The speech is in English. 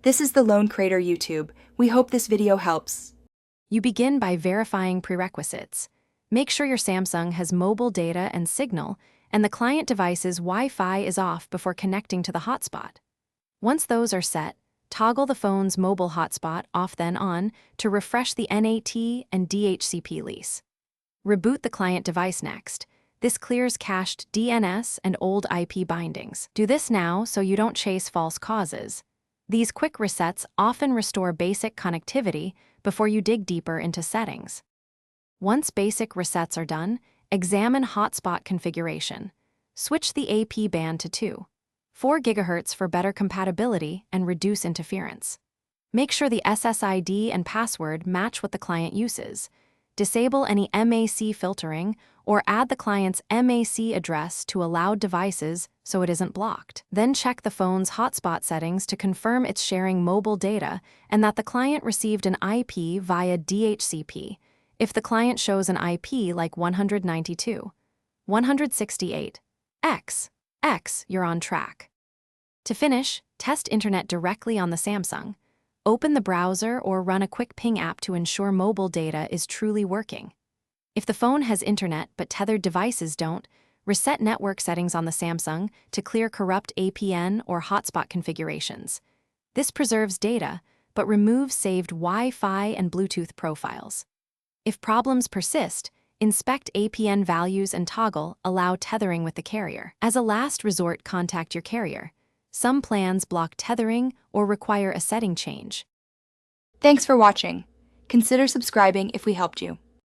This is the Lone Crater YouTube. We hope this video helps. You begin by verifying prerequisites. Make sure your Samsung has mobile data and signal, and the client device's Wi-Fi is off before connecting to the hotspot. Once those are set, toggle the phone's mobile hotspot off then on to refresh the NAT and DHCP lease. Reboot the client device next. This clears cached DNS and old IP bindings. Do this now so you don't chase false causes. These quick resets often restore basic connectivity before you dig deeper into settings. Once basic resets are done, examine hotspot configuration. Switch the AP band to 2.4 GHz for better compatibility and reduce interference. Make sure the SSID and password match what the client uses. Disable any MAC filtering or add the client's MAC address to allowed devices so it isn't blocked. Then check the phone's hotspot settings to confirm it's sharing mobile data and that the client received an IP via DHCP. If the client shows an IP like 192.168x, you're on track. To finish, test internet directly on the Samsung. Open the browser or run a quick ping app to ensure mobile data is truly working. If the phone has internet but tethered devices don't, reset network settings on the Samsung to clear corrupt APN or hotspot configurations. This preserves data, but removes saved Wi-Fi and Bluetooth profiles. If problems persist, inspect APN values and toggle allow tethering with the carrier. As a last resort, contact your carrier. Some plans block tethering or require a setting change. Thanks for watching. Consider subscribing if we helped you.